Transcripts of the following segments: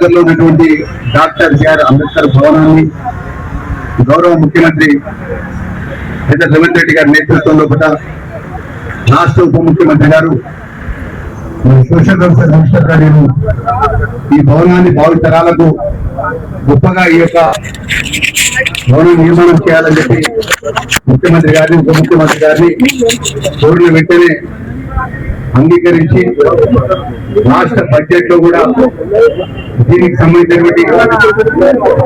దగ్గరలో ఉన్నటువంటి doctor B R Ambedkar భవనాన్ని గౌరవ ముఖ్యమంత్రి పెద్ద రేవంత్ రెడ్డి గారి నేతృత్వంలో కూడా రాష్ట్ర ఉప ముఖ్యమంత్రి గారు సోషల్ వెల్ఫేర్ మినిస్టర్ గారు ఈ భవనాన్ని భావితరాలకు గొప్పగా ఈ యొక్క భవనం నిర్మాణం చేయాలని చెప్పి ముఖ్యమంత్రి గారిని ఉప ముఖ్యమంత్రి గారిని కోరిన వెంటనే అంగీకరించి రాష్ట్ర బడ్జెట్ లో కూడా దీనికి సంబంధించినటువంటి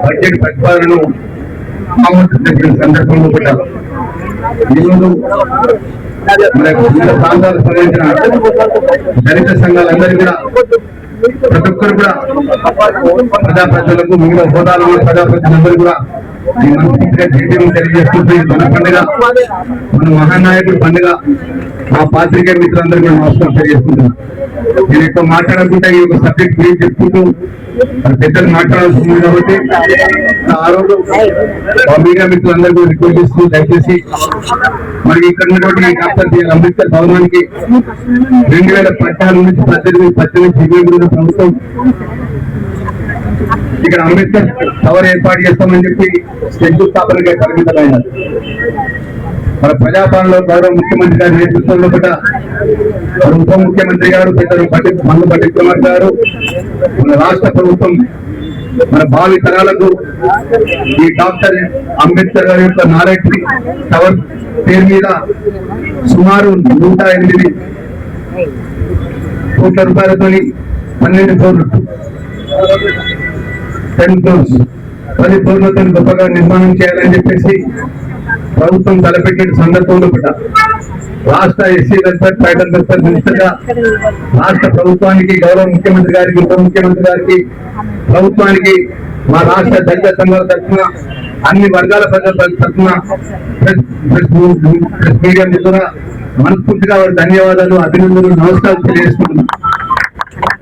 బడ్జెట్ ప్రతిపాదనను ఆమోదించిన సందర్భంలో కూడా ఈరోజు వివిధ ప్రాంతాలకు సంబంధించిన దళిత సంఘాలందరూ కూడా ప్రతి ఒక్కరు కూడా ప్రజాప్రతినిధులకు వివిధ హోదాలు ప్రజాప్రతినిధులందరూ కూడా ఈ మనస్ఫూర్తిగా జైత్యం తెలియజేస్తుంది. మన పండుగ మన మహానాయకుడి పండుగ మా పాత్రికేయ మిత్రులందరూ కూడా నమస్కారం తెలియజేస్తున్నాను. నేను ఎక్కువ మాట్లాడకుండా ఈ యొక్క సబ్జెక్ట్ గురించి చెప్పుకుంటూ పెద్దలు మాట్లాడాల్సింది కాబట్టి ఆ రోజు మీడియా మిత్రులందరూ కూడా రిక్వెస్ట్ చేస్తూ దయచేసి మరి ఇక్కడ ఉన్నటువంటి డాక్టర్ బిఆర్ అంబేద్కర్ భవనానికి 2014 నుంచి 18 ప్రభుత్వం ఇక్కడ అంబేద్కర్ టవర్ ఏర్పాటు చేస్తామని చెప్పి శంకుస్థాపనగా పరిమితమైనది. మన ప్రజాపాలనలో గౌరవ ముఖ్యమంత్రి గారి నేతృత్వంలో కూడా ఉప ముఖ్యమంత్రి గారు పెద్దలు మందు పట్టి కుమార్ గారు మన రాష్ట్ర ప్రభుత్వం మన భావి తరాలకు ఈ డాక్టర్ అంబేద్కర్ గారి యొక్క నాలెడ్జ్ టవర్ పేరు మీద సుమారు 108 కోట్ల రూపాయలతో 12 ఫ్లోర్లు 10 ఫ్లోర్స్ 10 ఫ్లోర్లతో గొప్పగా నిర్మాణం చేయాలని చెప్పేసి ప్రభుత్వం తలపెట్టిన సందర్భంలో కూడా రాష్ట్ర SC welfare tribal welfare minister గా రాష్ట్ర ప్రభుత్వానికి గౌరవ ముఖ్యమంత్రి గారికి ఉప ముఖ్యమంత్రి గారికి ప్రభుత్వానికి మా రాష్ట్ర దళిత సంఘాల తరఫున అన్ని వర్గాల ప్రజల తరఫున ప్రెస్ మీడియా ద్వారా మనస్ఫూర్తిగా వారి ధన్యవాదాలు అభినందనలు నమస్కారాలు తెలియజేస్తున్నాను.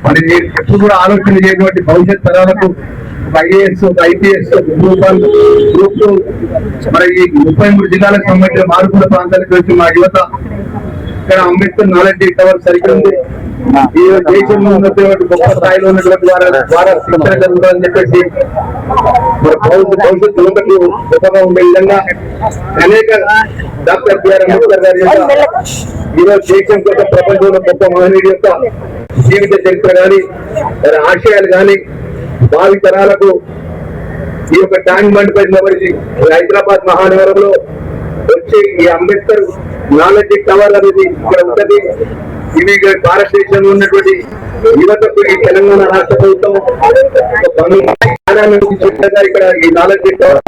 మరి ఎప్పుడు కూడా ఆలోచన చేయటువంటి భవిష్యత్ తరాలకు ఐఏఎస్ ఐపీఎస్ గ్రూప్ 1 గ్రూప్ 2 మరి ఈ 33 జిల్లాలకు సంబంధించిన మారుమూల ప్రాంతాలకు వచ్చి మా యువత ఇక్కడ అంబేద్కర్ నాలెడ్జ్ టవర్ సరిగ్గా ఉంది. ఈ దేశంలో ఉన్నటువంటి గొప్ప స్థాయిలో ఉన్నటువంటి ద్వారా శిక్షణ జరుగుతుందని చెప్పేసి మరి భవిష్యత్ యువతకు గొప్పగా ఉండే విధంగా అనేక డాక్టర్ బిఆర్ అంబేద్కర్ గారి యొక్క ఈరోజు దేశం కోసం ప్రపంచంలో గొప్ప మహనీయుడి యొక్క జీవిత చరిత్ర కానీ వారి ఆశయాలు కానీ భావి తరాలకు ఈ యొక్క ట్యాంక్ బండ్ పై నిలబడి హైదరాబాద్ మహానగరంలో వచ్చి ఈ అంబేద్కర్ నాలెడ్జ్ టవర్ అనేది ఇక్కడ ఉంటది. ఇవి భారతదేశంలో ఉన్నటువంటి యువతకు ఈ తెలంగాణ రాష్ట్ర ప్రభుత్వం ఇక్కడ ఈ నాలెడ్జ్ టవర్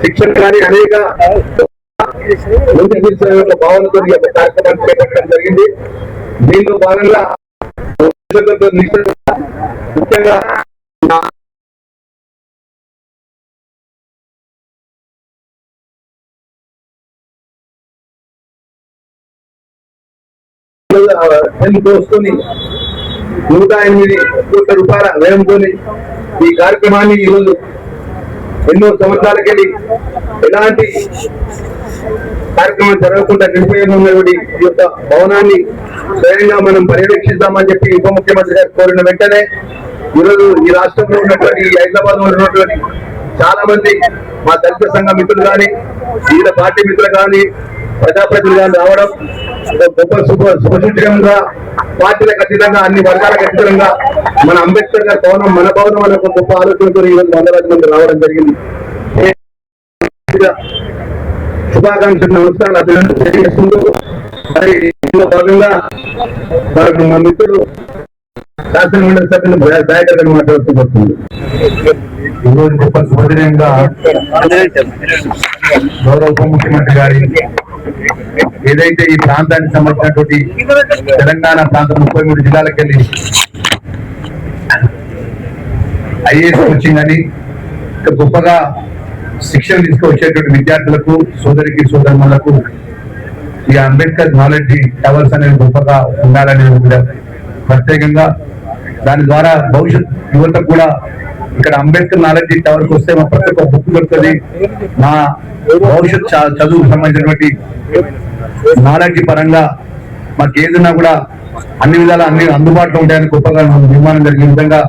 శిక్షణ కానీ అనేక భావనతో ఈ యొక్క కార్యక్రమాన్ని చేపట్టడం జరిగింది. దీంట్లో భాగంగా ముఖ్యంగా కోసుకొని 108 కోట్ల రూపాయల వ్యయంతో ఈ కార్యక్రమాన్ని ఈరోజు ఎన్నో సంవత్సరాలకెళ్ళి ఎలాంటి కార్యక్రమం జరగకుండా నిలిపివేయగా ఉన్నటువంటి ఈ యొక్క భవనాన్ని స్వయంగా మనం పర్యవేక్షిద్దామని చెప్పి ఉప ముఖ్యమంత్రి గారు కోరిన వెంటనే ఈరోజు ఈ రాష్ట్రంలో ఉన్నటువంటి హైదరాబాద్ లో ఉన్నటువంటి చాలా మంది మా దళిత సంఘ మిత్రులు కానీ వివిధ పార్టీ మిత్రులు కానీ ప్రజాప్రతినిధులు కానీ రావడం గొప్ప శుభసూచకంగా పార్టీలకు అతీతంగా అన్ని వర్గాలకు అతీతంగా మన అంబేద్కర్ గారి భవనం మన భవనం అనే ఒక గొప్ప ఆలోచనతో ఈరోజు 100 మంది రావడం జరిగింది. శుభాకాంక్షలు నమస్కారాలు అభినందనలు తెలియజేస్తుంటూ మరి ఇందులో భాగంగా మా మిత్రులు శాసనమండలి సభ్యులు దయాకర్ గారు మాట్లాడుతూ వస్తుంది. ఈరోజు గొప్ప శుభదినంగా గౌరవ ఉప ముఖ్యమంత్రి గారి ఏదైతే ఈ ప్రాంతానికి సంబంధించినటువంటి తెలంగాణ ప్రాంతం 33 జిల్లాలకు వెళ్ళి ఐఏఎస్ కోచింగ్ అని గొప్పగా శిక్షణ తీసుకువచ్చేటువంటి విద్యార్థులకు సోదరికి సోదరులకు ఈ అంబేద్కర్ నాలెడ్జ్ టవర్స్ అనేది గొప్పగా ఉండాలనే ప్రత్యేకంగా దాని ద్వారా భవిష్యత్ యువతకు కూడా ఇక్కడ అంబేద్కర్ నాలెడ్జ్ టవర్కి వస్తే మా ప్రతి ఒక్క బుక్ దొరుకుతుంది. మా భవిష్యత్ చదువుకు సంబంధించినటువంటి నాలెడ్జ్ పరంగా మాకు ఏదన్నా కూడా అన్ని విధాలు అన్ని అందుబాటులో ఉంటాయని గొప్పగా నిర్మాణం జరిగే విధంగా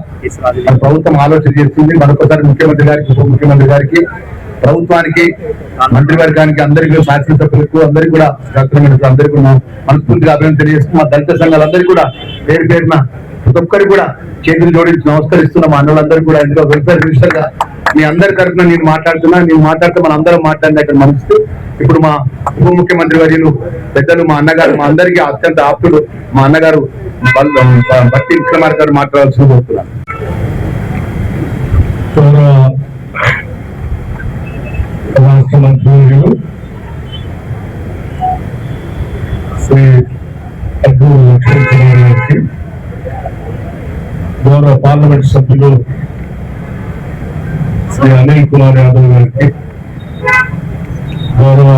మన ప్రభుత్వం ఆలోచన చేస్తుంది. మరొకసారి ముఖ్యమంత్రి గారికి, ఉప ముఖ్యమంత్రి గారికి, ప్రభుత్వానికి, మంత్రివర్గానికి, అందరికీ, శాసనసభ్యులకు అందరికీ కూడా, అందరికీ కూడా మనస్ఫూర్తిగా అభినందన తెలియజేస్తున్నాం. మా దళిత సంఘాలందరికీ కూడా పేరు పేరున ప్రతి ఒక్కరికి కూడా చేతులు జోడించి నమస్కరిస్తున్నాం. మా అన్నలందరూ కూడా ఎందుకో వెల్ఫేర్ మినిస్టర్ గా మీ అందరి తరఫున నేను మాట్లాడితే మన అందరం మాట్లాడినట్టు మనసు. ఇప్పుడు మా ఉప ముఖ్యమంత్రి వర్యులు పెద్దలు మా అన్నగారు, మా అందరికీ అత్యంత ఆప్తుడు మా అన్నగారు బట్టి విక్రమార్క గారు మాట్లాడాల్సింది కోరుతున్నాను. రాష్ట్ర మంత్రులు శ్రీ అడ్డు లక్ష్మణ్ కుమార్ గారికి, గౌరవ పార్లమెంట్ సభ్యులు శ్రీ అనిల్ కుమార్ యాదవ్ గారికి, గౌరవ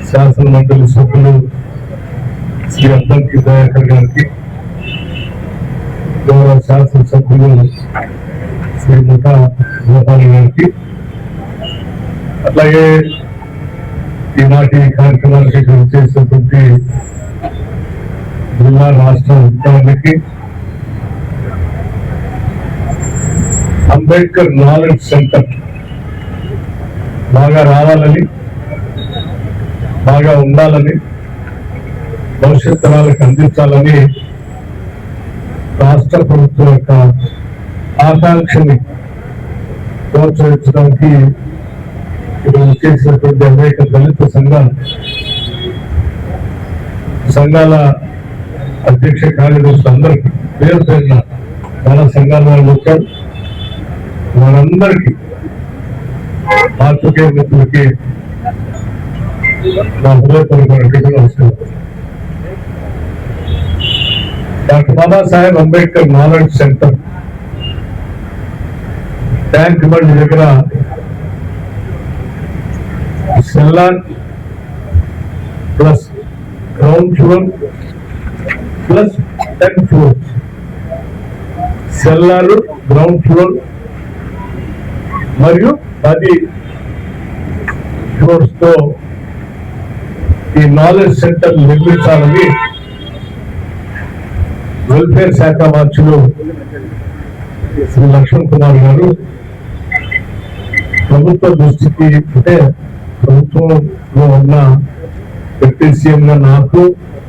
శాసన మండలి సభ్యులు శ్రీ అద్దంకి దయాకర్ గారికి, గౌరవ శాసనసభ్యులు శ్రీ ముఠా గోపాల్ గారికి, అట్లాగే ఈనాటి కార్యక్రమానికి చేసినటువంటి జిల్లా రాష్ట్ర అధికారులకి, అంబేద్కర్ నాలెడ్జ్ సెంటర్ బాగా రావాలని, బాగా ఉండాలని, భవిష్యత్ తరాలకు అందించాలని రాష్ట్ర ప్రభుత్వం యొక్క ఆకాంక్షని ప్రోత్సహించడానికి ఇప్పుడు చేసినటువంటి అనేక దళిత సంఘాల అధ్యక్ష కార్యదర్శులు అందరికీ పేరు పేరున చాలా సంఘాల వాళ్ళు వచ్చారు. మనందరికీ పాత్రికేయ మిత్రులకి నా హృదయపూర్వక నమస్కారం. Doctor Babasaheb Ambedkar knowledge centre tank బండి దగ్గర cellar plus ground floor plus 10 floors, cellar, ground floor మరియు 10 ఫ్లోర్స్ తో ఈ నాలెడ్జ్ సెంటర్ నిర్మించాలని వెల్ఫేర్ శాఖ మార్చులు శ్రీ లక్ష్మణ్ కుమార్ గారు ప్రభుత్వ దృష్టికి, అంటే ప్రభుత్వంలో ఉన్న డిప్యూటీ సీఎం గా నాకు,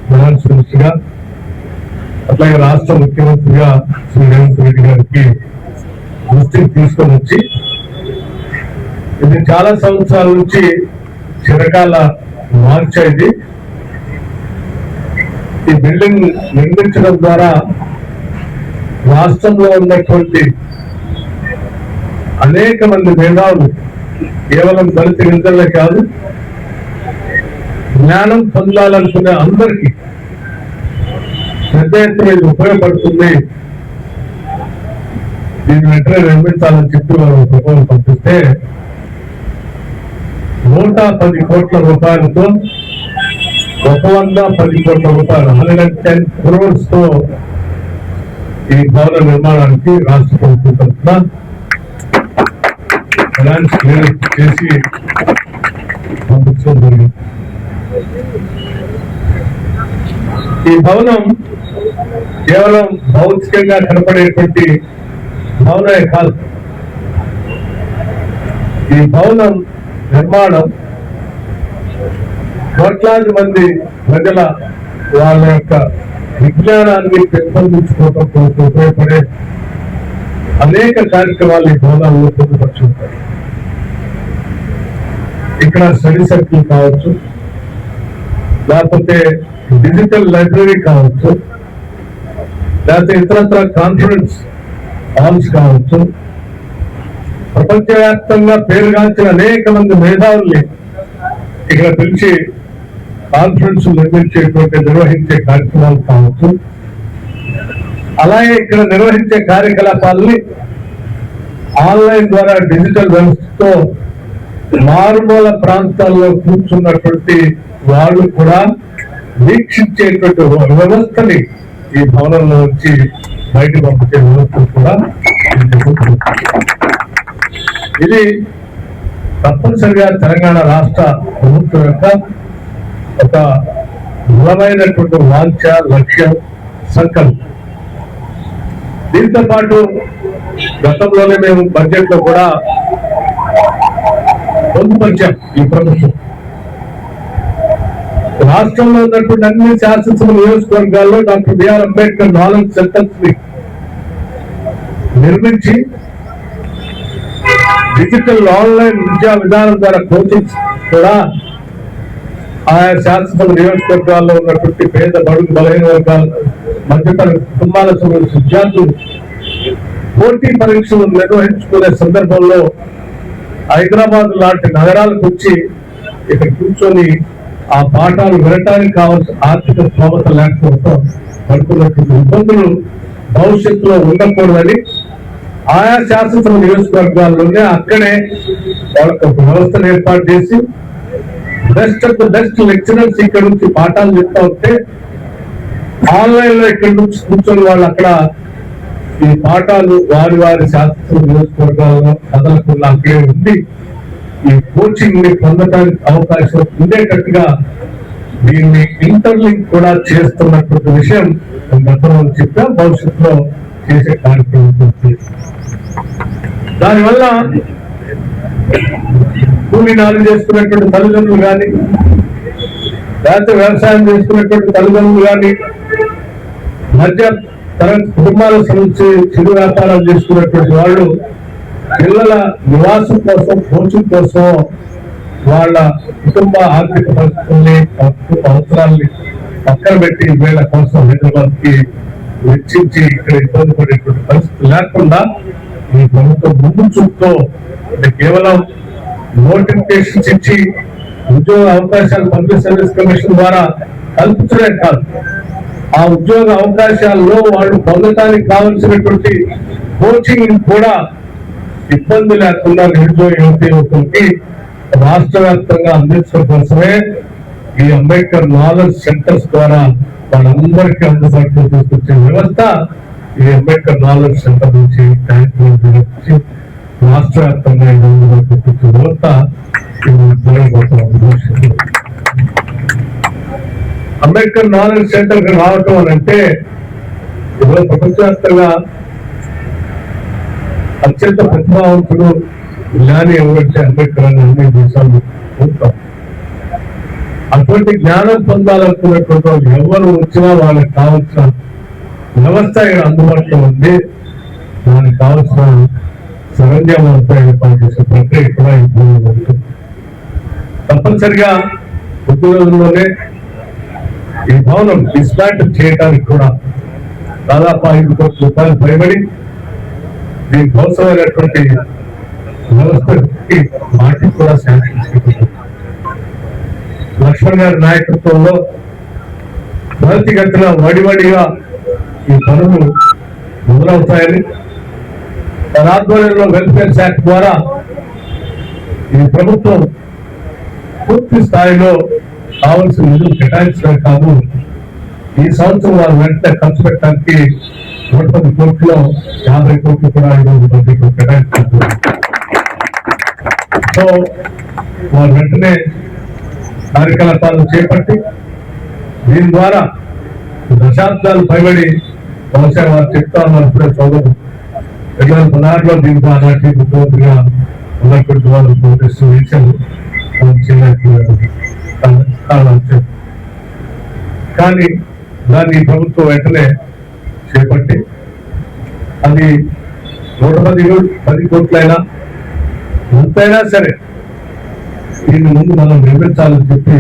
ఫైనాన్స్ మినిస్టర్ గా, అట్లాగే రాష్ట్ర ముఖ్యమంత్రిగా శ్రీ రేవంత్ రెడ్డి గారికి దృష్టికి తీసుకొని వచ్చి, ఇది చాలా సంవత్సరాల నుంచి చిరకాల మార్చేది. ఈ బిల్డింగ్ నిర్మించడం ద్వారా రాష్ట్రంలో ఉన్నటువంటి అనేక మంది మేధావులు, కేవలం దళిత గిరిజనులే కాదు, జ్ఞానం పొందాలనుకునే అందరికీ పెద్ద ఎత్తున ఇది ఉపయోగపడుతుంది. దీన్ని వెంటనే నిర్మించాలని చెప్పి వాళ్ళు ప్రపోజల్ పంపిస్తే 110 కోట్ల రూపాయలతో 110 కోట్ల రూపాయలు 110 crores తో ఈ భవన నిర్మాణానికి రాష్ట్ర ప్రభుత్వం తరఫున ఫైనాన్స్ క్లియర్ చేసి పంపించడం జరిగింది. ఈ భవనం కేవలం భౌతికంగా కనపడేటువంటి భవనమే కాదు, ఈ భవనం నిర్మాణం కోట్లాది మంది ప్రజల వాళ్ళ యొక్క విజ్ఞానాన్ని పెంపొందించుకోవడం కోసం ఉపయోగపడే అనేక కార్యక్రమాలు ఈ భవనాల్లో పొందుపరుచుంటాయి. ఇక్కడ స్టడీ సర్కిల్ కావచ్చు, లేకపోతే డిజిటల్ లైబ్రరీ కావచ్చు, లేకపోతే ఇతరత్ర కాన్ఫరెన్స్ హాల్స్ కావచ్చు, ప్రపంచవ్యాప్తంగా పేరుగాంచిన అనేక మంది మేధావుల్ని ఇక్కడ పిలిచి కాన్ఫరెన్స్ నిర్వహించే కార్యక్రమాలు కావచ్చు, అలాగే ఇక్కడ నిర్వహించే కార్యకలాపాలని ఆన్లైన్ ద్వారా డిజిటల్ వ్యవస్థతో మారుమూల ప్రాంతాల్లో కూర్చున్నటువంటి వాళ్ళు కూడా వీక్షించేటువంటి వ్యవస్థని ఈ భవనంలో వచ్చి బయట పంపించే వ్యవస్థ కూడా ఇది తప్పనిసరిగా తెలంగాణ రాష్ట్ర ప్రభుత్వం యొక్క ఒక బలమైనటువంటి వాంఛ, లక్ష్యం, సంకల్పం. దీంతో పాటు గతంలోనే మేము బడ్జెట్ లో కూడా పొందుపరిచాం. ఈ ప్రభుత్వం రాష్ట్రంలో ఉన్నటువంటి అన్ని శాసనసభ నియోజకవర్గాల్లో doctor B R Ambedkar knowledge centres ని నిర్మించి డిజిటల్ ఆన్లైన్ విద్యా విధానం ద్వారా కోచింగ్స్ కూడా ఆయా శాసనసభ నియోజకవర్గాల్లో ఉన్నటువంటి పేద బడుగు బలహీన వర్గాల మధ్యతరగతి కుటుంబాలకు సంబంధించిన విద్యార్థులు పోటీ పరీక్షలు నిర్వహించుకునే సందర్భంలో హైదరాబాద్ లాంటి నగరాలకు వచ్చి ఇక్కడ కూర్చొని ఆ పాఠాలు వినటానికి కావాల్సిన ఆర్థిక స్తోమత లేకపోవడం పడుతున్నటువంటి ఇబ్బందులు భవిష్యత్తులో ఉండకూడదని ఆయా శాసనసభ నియోజకవర్గాల్లోనే అక్కడే వాళ్ళకి ఒక వ్యవస్థను ఏర్పాటు చేసి best of the best lecturers ఇక్కడ నుంచి పాఠాలు చెప్తా ఉంటే ఆన్లైన్ లో ఇక్కడ నుంచి కూర్చొని వాళ్ళు అక్కడ ఈ పాఠాలు వారి వారి శాస్త్ర నియోజకవర్గాల్లో కదలకుండా అక్కడే ఉండి ఈ కోచింగ్ ని పొందడానికి అవకాశం ఉండేటట్టుగా దీన్ని ఇంటర్లింక్ కూడా చేస్తున్నటువంటి విషయం గతంలో చెప్పా, భవిష్యత్తులో చేసే కార్యక్రమం. దానివల్ల కూలీ నాలు చేసుకున్నటువంటి తల్లిదండ్రులు కానీ లేకపోతే వ్యవసాయం చేసుకున్నటువంటి తల్లిదండ్రులు కానీ మధ్య తరగతి కుటుంబాలకు సంబంధించి చిరు వ్యాపారాలు చేసుకున్నటువంటి వాళ్ళు పిల్లల నివాసం కోసం, కోచింగ్ కోసం వాళ్ళ కుటుంబ ఆర్థిక పరిస్థితుల్ని, కుటుంబ అవసరాల్ని పక్కన పెట్టి వీళ్ళ కోసం హైదరాబాద్ కి వెచ్చించి ఇక్కడ ఇబ్బంది పడేటువంటి పరిస్థితి లేకుండా ఈ ప్రభుత్వం ముందు చూపుతో కేవలం నోటిఫికేషన్స్ ఇచ్చి ఉద్యోగ అవకాశాలు పబ్లిక్ సర్వీస్ కమిషన్ ద్వారా కల్పించడే కాదు, ఆ ఉద్యోగ అవకాశాల్లో వాళ్ళు పొందడానికి కావలసినటువంటి కోచింగ్ కూడా ఇబ్బంది లేకుండా నిరుద్యోగ యువతకి రాష్ట్ర వ్యాప్తంగా అందించడం కోసమే ఈ అంబేద్కర్ నాలెడ్జ్ సెంటర్స్ ద్వారా వాళ్ళందరికీ అందుబాటులో తీసుకొచ్చే వ్యవస్థ ఈ అంబేద్కర్ నాలెడ్జ్ సెంటర్ నుంచి రాష్ట్ర వ్యాప్తంగా అందుబాటులో తీసుకొచ్చే వ్యవస్థ అంబేద్కర్ నాలెడ్జ్ సెంటర్ రావటం అని అంటే ఇవాళ ప్రపంచవ్యాప్తంగా అత్యంత ప్రతిభావంతుడు జ్ఞాని ఎవరంటే అంబేద్కర్ అని అన్ని దేశాలు ఉంటాం. అటువంటి జ్ఞానం పొందాలనుకున్నటువంటి వాళ్ళు ఎవరు వచ్చినా వాళ్ళకి కావాల్సిన వ్యవస్థ ఇక్కడ అందుబాటులో ఉంది. దానికి కావాల్సిన సరంజామంతా ఏర్పాటు చేసే ప్రక్రియ కూడా ఇప్పుడు ఉంటుంది. తప్పనిసరిగా కొద్ది రోజుల్లోనే ఈ భవనం డిస్మాంటిల్ చేయడానికి కూడా దాదాపు 5 కోట్ల రూపాయలు పైబడి దీనికి అవసరమైనటువంటి వ్యవస్థకి వాటికి కూడా శాంక్షన్ చేయబడింది. లక్ష్మణ్ గారి నాయకత్వంలో త్వరితగతిన వడివడిగా ఈ పనులు మొదలవుతాయని, వారి ఆధ్వర్యంలో వెల్ఫేర్ శాఖ ద్వారా ఈ ప్రభుత్వం పూర్తి స్థాయిలో కావలసిన నిధులు కేటాయించడం కాదు, ఈ సంవత్సరం వారు వెంటనే ఖర్చు పెట్టడానికి 110 కోట్లు 50 కోట్లు కూడా బడ్జెట్ కేటాయించారు. సో వారు వెంటనే కార్యకలాపాలను చేపట్టి దీని ద్వారా దశాబ్దాలు పైబడి బహుశా వారు చెప్తా ఉన్నారు ఇప్పుడే సోదరు 2016లో దీనికి ఆనాటి ముఖ్యమంత్రిగా ఉన్నటువంటి వాళ్ళు ప్రొటెస్ట్ వేశారు. కానీ దాన్ని ప్రభుత్వం వెంటనే చేపట్టి అది 110 కోట్లైనా ఎంతైనా సరే దీని ముందు మనం నిర్మించాలని చెప్పి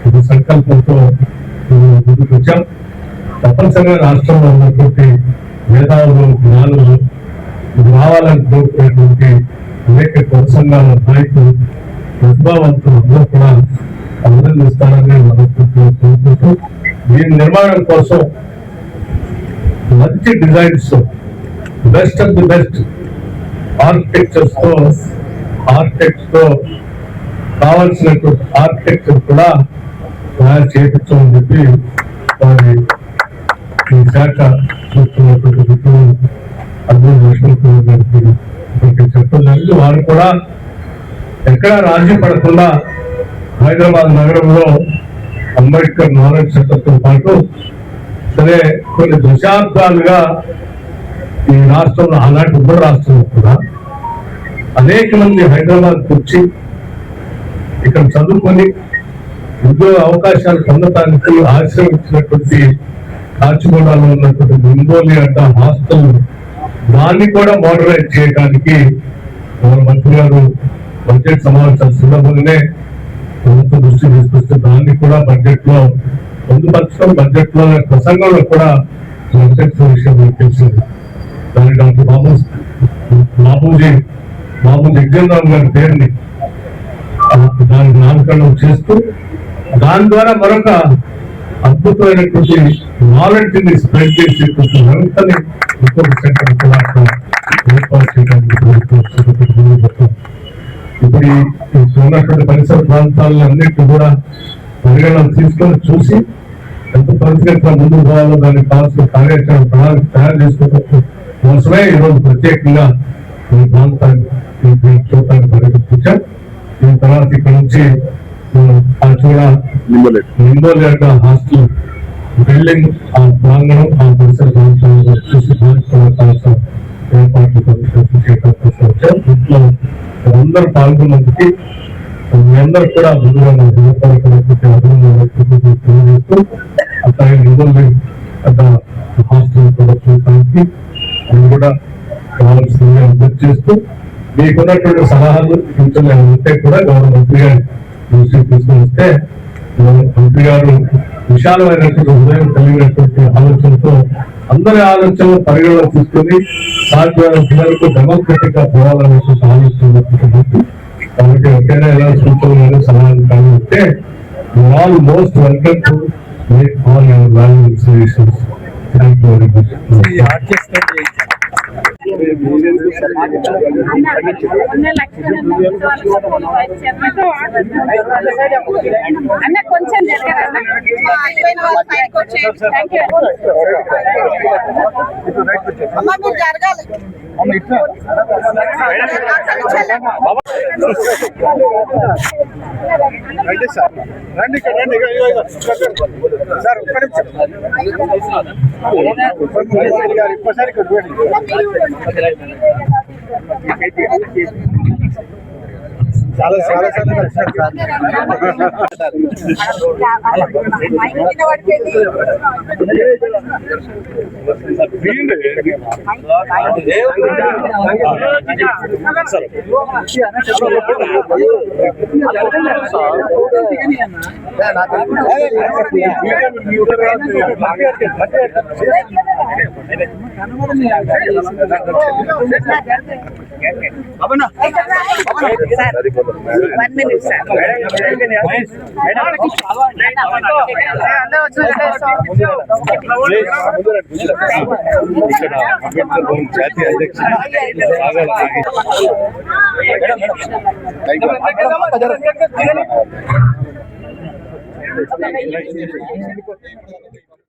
ఒక సంకల్పంతో ముందుకు వచ్చాం. తప్పనిసరిగా రాష్ట్రంలో ఉన్నటువంటి మేధావులు, జ్ఞానులు రావాలని కోరుకునేటువంటి అనేక సంఘాల నాయకులు, ప్రతిభావంతులు అందరూ కూడా అభినందిస్తారని కోరుకుంటూ దీని నిర్మాణం కోసం మంచి designs, best of the best architectures తో కావాల్సినటువంటి ఆర్కిటెక్చర్ కూడా తయారు చేయించమని చెప్పి వారి ఈ శాఖ చూస్తున్నటువంటి వ్యక్తులు అర్జున్ లక్ష్మణ్ కుమార్ గారికి చెప్పడం జరిగింది. వారు కూడా ఎక్కడా రాజీ పడకుండా హైదరాబాద్ నగరంలో అంబేద్కర్ నాలెడ్జ్ చట్టంతో పాటు సరే కొన్ని దశాబ్దాలుగా ఈ రాష్ట్రంలో అలాంటి ఉమ్మడి రాష్ట్రంలో కూడా అనేక మంది హైదరాబాద్కి వచ్చి ఇక్కడ చదువుకొని ఉద్యోగ అవకాశాలు పొందటానికి ఆశ్రయించినటువంటి కాచిగూడలో ఉన్నటువంటి మింగోలి అడ్డ హాస్టల్ దాన్ని కూడా మోడరైజ్ చేయడానికి మన మంత్రి గారు బడ్జెట్ సమావేశాల సందర్భంగానే ప్రభుత్వ దృష్టి తీసుకొస్తే దాన్ని కూడా బడ్జెట్ లో పొందుపరచడం, బడ్జెట్ లో ప్రసంగంలో కూడా బడ్జెట్ విషయం తెలిసింది. దాని డాక్టర్ బాబూజీ జగ్జీవన్ గారి పేరుని దానికి నామకరణం చేస్తూ దాని ద్వారా మరొక అద్భుతమైనటువంటి నాలెడ్జ్ ని స్ప్రెడ్ చేసేటువంటి వ్యవస్థని ఇంకొక సెంటర్ కూడా ఏర్పాటు చేయడానికి ఇప్పుడు ఉన్నటువంటి పరిసర ప్రాంతాలను అన్నింటినీ కూడా పరిగణన తీసుకొని చూసి ఎంత పరిస్థితిగా ముందుకు పోవాలో దానికి కావాల్సిన కార్యాచరణ ప్రణాళిక తయారు చేసుకోవడం కోసమే ఈరోజు ప్రత్యేకంగా ఈ ప్రాంతాన్ని చూడటానికి పరిగెత్తించాం. దీని తర్వాత ఇక్కడ నుంచి నింబోలి హాస్టల్ బిల్డింగ్ ఆ ప్రాంగణం ఆ పరిసర ప్రాంతాలను చూసి కావాల్సిన ఏర్పాట్లు చేయడం ఇంట్లో అందరూ పాల్గొన్నందుకు మీ అందరూ కూడా ముందుగా తెలియజేస్తూ అట్లాగే నింబోలి హాస్టల్ కూడా చూడటానికి అది కూడా కావాల్సిందిగా విజ్ఞప్తి చేస్తూ మీకున్నటువంటి సలహాలు సూచనలు ఉంటే కూడా గౌరవ మంత్రి గారి దృష్టికి తీసుకుని వస్తే మంత్రి గారు విశాలమైనటువంటి హృదయం కలిగినటువంటి ఆలోచనతో అందరి ఆలోచనలు పరిగణలో తీసుకుని సాధ్యమైనంత వరకు డెమోక్రటిక్ గా పోవాలనేటువంటి ఆలోచన కాబట్టి ఎవరికైనా ఎలా సూచనలు సలహాలు కానీ ఉంటే all most welcome to make all your valuable suggestions. Thank you very much. అన్న కొంచెం జరగాలి. రండి సార్, రండి ఇక్కడ రండి. సార్ ఒక్క నిమిషం గారు ఇంకోసారి ఇక్కడ చాలా చాలా One minute, sir. జాతీయ అధ్యక్షుడు